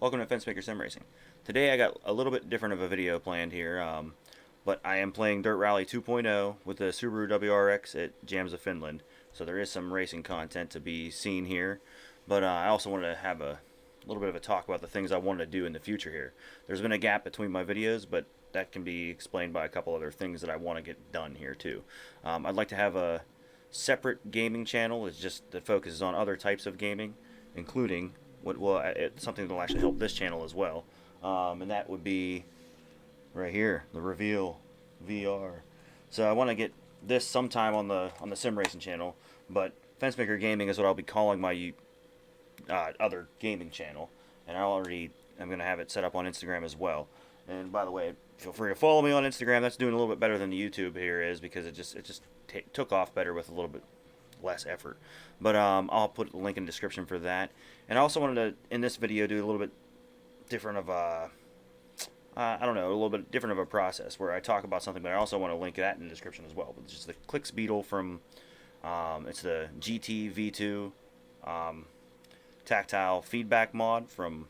Welcome to Fence Maker Sim Racing. Today I got a little bit different of a video planned here, but I am playing Dirt Rally 2.0 with the Subaru WRX at Jams of Finland. So there is some racing content to be seen here, but I also wanted to have a little bit of a talk about the things I wanted to do in the future here. There's been a gap between my videos, but that can be explained by a couple other things that I want to get done here too. I'd like to have a separate gaming channel that focuses on other types of gaming, including something that will actually help this channel as well, and that would be right here, the Reveal VR. So I want to get this sometime on the Sim Racing channel, but Fence Maker Gaming is what I'll be calling my other gaming channel, and I'm going to have it set up on Instagram as well. And by the way, feel free to follow me on Instagram. That's doing a little bit better than the YouTube here is, because it just took off better with a little bit less effort. But I'll put a link in the description for that. And I also wanted to, in this video, do a little bit different of a, a little bit different of a process where I talk about something, but I also want to link that in the description as well. But it's just the Clicks Beetle from, it's the GT V2 tactile feedback mod from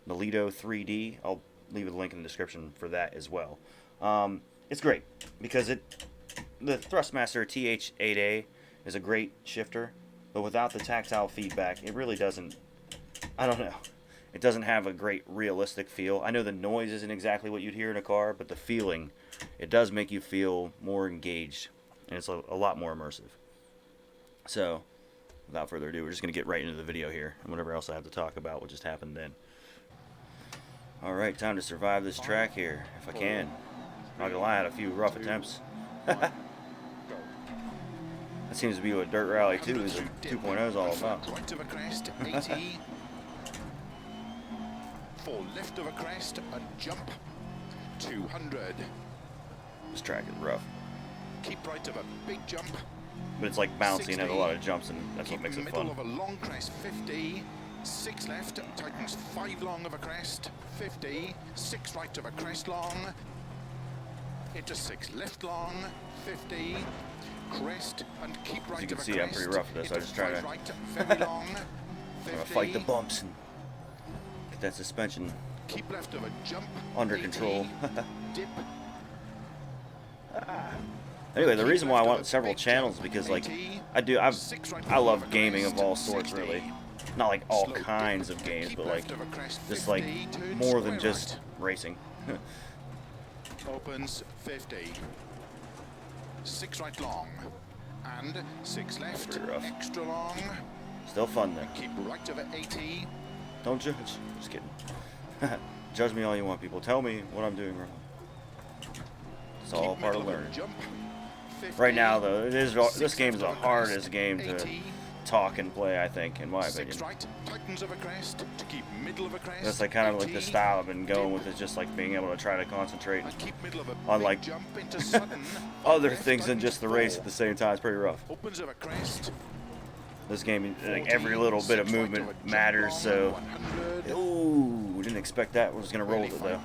Nvidia 3D. I'll leave a link in the description for that as well. It's great because the Thrustmaster TH8A is a great shifter, but without the tactile feedback, it really doesn't, I don't know, it doesn't have a great realistic feel. I know the noise isn't exactly what you'd hear in a car, but the feeling, it does make you feel more engaged, and it's a lot more immersive. So, without further ado, we're just going to get right into the video here, and whatever else I have to talk about will just happen then. Alright, time to survive this track here, if I can. Not gonna lie, I had a few rough attempts. That seems to be what Dirt Rally 2.0 is all about. Right of a crest, 80. For left of a crest, and jump, 200. This track is rough. Keep right of a big jump. But it's like bouncy and has a lot of jumps, and that's what makes it fun. Middle of a long crest, 50. 6 left, tightens 5 long of a crest, 50. 6 right of a crest long. Into 6 left long, 50. Crest and keep right. As you can of a see, crest. I'm pretty rough with this. I just try to Very long, fight the bumps and get that suspension keep left of a jump, under 80. control. Dip. Anyway, the reason why I want several channels is because, like, I love gaming of all sorts, really. Not like all kinds of games, but like just like more than just racing. Opens 50. 6 right long. And 6 left. Extra long. Still fun though. Keep right over 80. Don't judge. Just kidding. Judge me all you want, people. Tell me what I'm doing wrong. It's all part of learning. Right now, though, this game is the hardest game to talk and play, I think, in my opinion. That's like kind of like the style I've been going with, is just like being able to try to concentrate on like other things than just the race at the same time. It's pretty rough. This game, like, every little bit of movement matters, so ooh, didn't expect that. We're just gonna roll it though.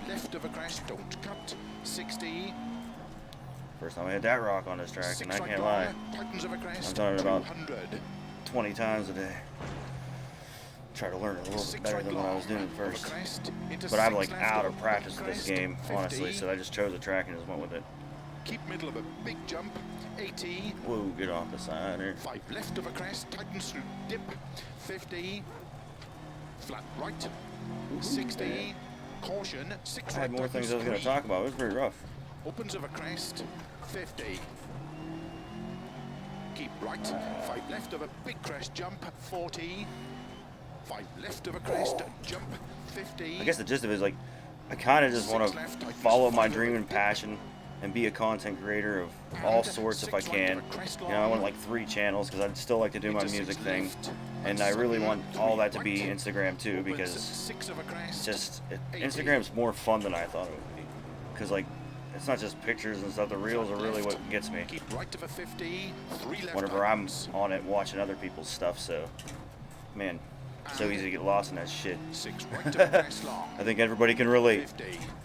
First time I hit that rock on this track, and I can't lie, I've done it about 20 times a day. Try to learn it a little bit better than what I was doing at first. But I'm like out of practice with this game, honestly, so I just chose a track and just went with it. Keep middle of a big jump, 80. Whoa, get off the side here. 5 left of a crest, tightens through dip, 50. Flat right, 60. Caution, 6 I had more things I was going to talk about. It was pretty rough. Opens of a crest, 50. Keep right, 5 left of a big crest jump, 40. 5 left of a crest jump, 50. I guess the gist of it is, like, I kind of just want to follow my dream and passion and be a content creator of all sorts if I can. You know, I want like 3 channels because I'd still like to do my music thing, and I really want all that to be Instagram too, because Instagram's more fun than I thought it would be. Because, like, it's not just pictures and stuff. The reels are really what gets me whenever I'm on it watching other people's stuff. So, man, so easy to get lost in that shit. I think everybody can relate.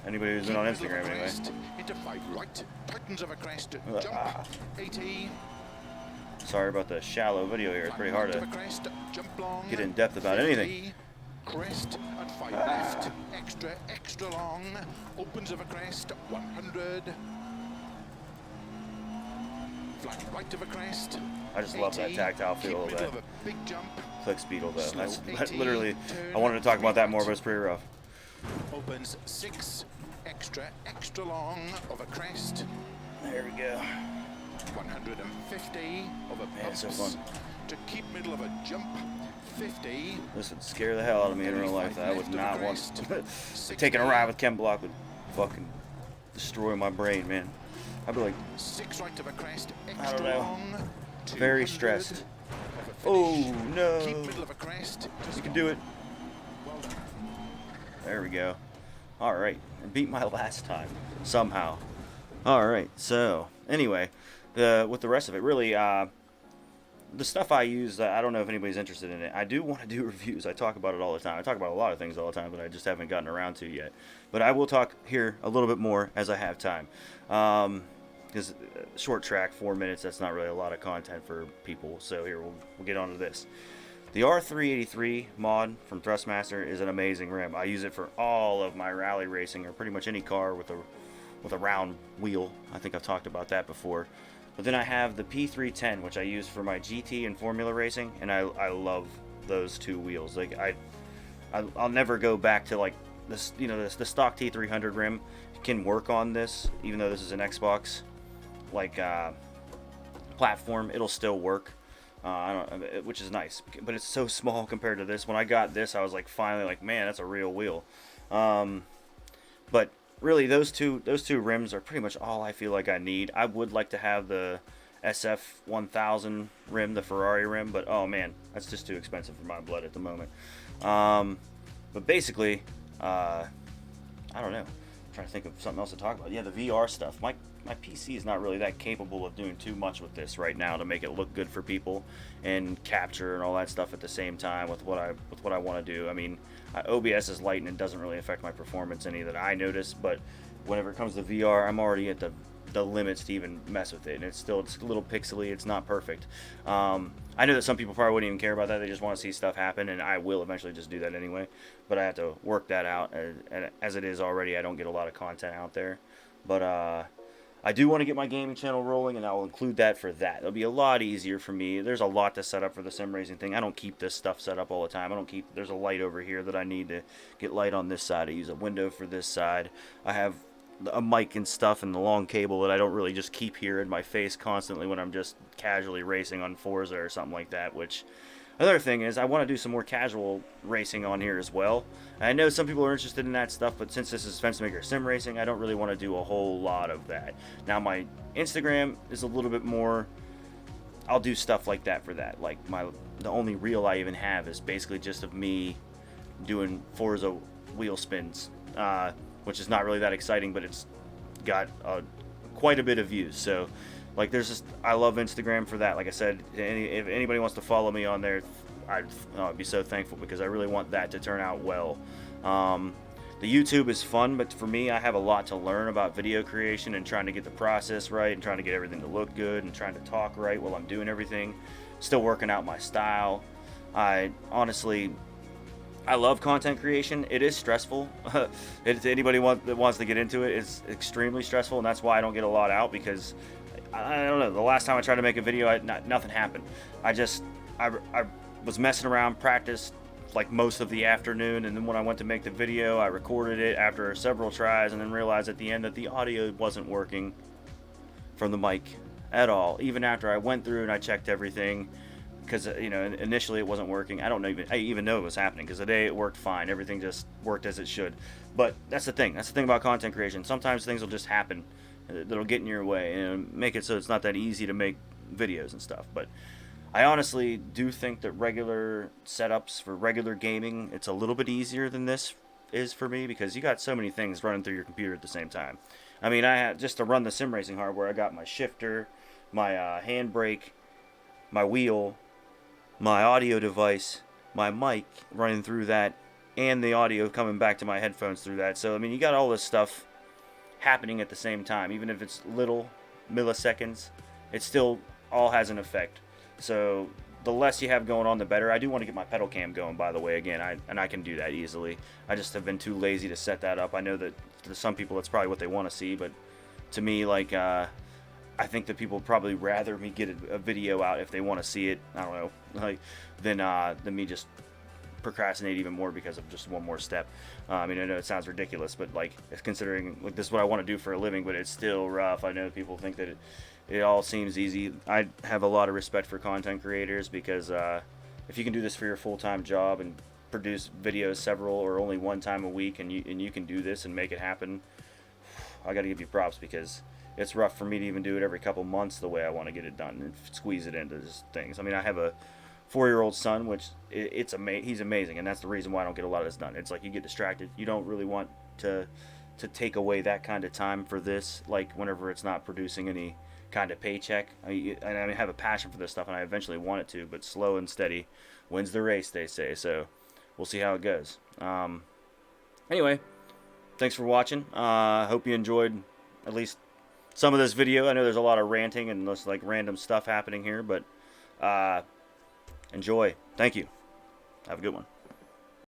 Anybody who's been on Instagram, anyway. Sorry about the shallow video here. It's pretty hard to get in depth about anything. crest at 5 left, extra long, opens of a crest, 100. Flat right of a crest. I just love that 80, tactile feel of keep that middle of a big jump, click speed, though. slow That's 80, literally, turn I wanted to talk about that more, but right. it's pretty rough. Opens 6, extra long of a crest. There we go. 150 of a Man, it's so bumps. fun. To keep middle of a jump, 50. This would scare the hell out of me in real life. I would not want 60. taking a ride with Ken Block would fucking destroy my brain, man. I'd be like, 6 right of a crest, I extra don't know, long. very 200 stressed. of a finish. Oh no! Keep middle of a crest. You can do it. Well done. There we go. All right, and beat my last time somehow. All right. So anyway, with the rest of it, really, the stuff I use, I don't know if anybody's interested in it. I do want to do reviews. I talk about it all the time. I talk about a lot of things all the time, but I just haven't gotten around to yet. But I will talk here a little bit more as I have time. Because short track, 4 minutes, that's not really a lot of content for people. So here, we'll get on to this. The R383 mod from Thrustmaster is an amazing rim. I use it for all of my rally racing, or pretty much any car with a round wheel. I think I've talked about that before. But then I have the P310, which I use for my GT and Formula racing, and I love those two wheels. Like I'll never go back to like this, you know, the stock T300 rim can work on this, even though this is an Xbox like platform. It'll still work, which is nice. But it's so small compared to this. When I got this, I was like, finally, like, man, that's a real wheel. But really, those two rims are pretty much all I feel like I need. I would like to have the SF1000 rim, the Ferrari rim, but oh man, that's just too expensive for my blood at the moment. But basically, I don't know. I'm trying to think of something else to talk about. Yeah, the VR stuff. My PC is not really that capable of doing too much with this right now to make it look good for people and capture and all that stuff at the same time with what I want to do. I mean, OBS is light and it doesn't really affect my performance any that I notice, but whenever it comes to VR, I'm already at the limits to even mess with it, and it's a little pixely. It's not perfect. I know that some people probably wouldn't even care about that. They just want to see stuff happen, and I will eventually just do that anyway, but I have to work that out. And as it is already, I don't get a lot of content out there, but I do want to get my gaming channel rolling, and I'll include that for that. It'll be a lot easier for me. There's a lot to set up for the sim racing thing. I don't keep this stuff set up all the time. There's a light over here that I need to get light on this side. I use a window for this side. I have a mic and stuff and the long cable that I don't really just keep here in my face constantly when I'm just casually racing on Forza or something like that, which another thing is I want to do some more casual racing on here as well. I know some people are interested in that stuff, but since this is Fence Maker Sim Racing, I don't really want to do a whole lot of that. Now my Instagram is a little bit more, I'll do stuff like that for that. Like the only reel I even have is basically just of me doing Forza wheel spins, which is not really that exciting, but it's got quite a bit of views. So like I love Instagram for that. Like I said, if anybody wants to follow me on there, I'd be so thankful, because I really want that to turn out well. The YouTube is fun, but for me, I have a lot to learn about video creation and trying to get the process right and trying to get everything to look good and trying to talk right while I'm doing everything. Still working out my style. I love content creation. It is stressful. Anybody that wants to get into it, it's extremely stressful, and that's why I don't get a lot out, because I don't know. The last time I tried to make a video, nothing happened. I was messing around, practiced like most of the afternoon, and then when I went to make the video, I recorded it after several tries, and then realized at the end that the audio wasn't working from the mic at all. Even after I went through and I checked everything, because initially it wasn't working. I even know it was happening, because today it worked fine. Everything just worked as it should. But that's the thing about content creation. Sometimes things will just happen that'll get in your way and make it so it's not that easy to make videos and stuff. But I honestly do think that regular setups for regular gaming, it's a little bit easier than this is for me, because you got so many things running through your computer at the same time. I mean, I had just to run the sim racing hardware, I got my shifter, my handbrake, my wheel, my audio device, my mic running through that, and the audio coming back to my headphones through that. So I mean, you got all this stuff happening at the same time. Even if it's little milliseconds, it still all has an effect. So the less you have going on, the better. I do want to get my pedal cam going, by the way, again, I can do that easily. I just have been too lazy to set that up. I know that to some people that's probably what they want to see, but to me, like, I think that people would probably rather me get a video out if they want to see it, I don't know, like, than me just procrastinate even more because of just one more step. I mean, I know it sounds ridiculous, but like, it's considering, like, this is what I want to do for a living, but it's still rough. I know people think that it all seems easy. I have a lot of respect for content creators because if you can do this for your full-time job and produce videos several or only one time a week, and you can do this and make it happen, I got to give you props, because it's rough for me to even do it every couple months the way I want to get it done and squeeze it into things. I mean, I have a 4-year-old son, which he's amazing, and that's the reason why I don't get a lot of this done. It's like you get distracted. You don't really want to take away that kind of time for this, like whenever it's not producing any kind of paycheck. I have a passion for this stuff, and I eventually want it to, but slow and steady wins the race, they say. So we'll see how it goes. Anyway, thanks for watching. Hope you enjoyed at least some of this video. I know there's a lot of ranting and just like random stuff happening here, but enjoy. Thank you. Have a good one.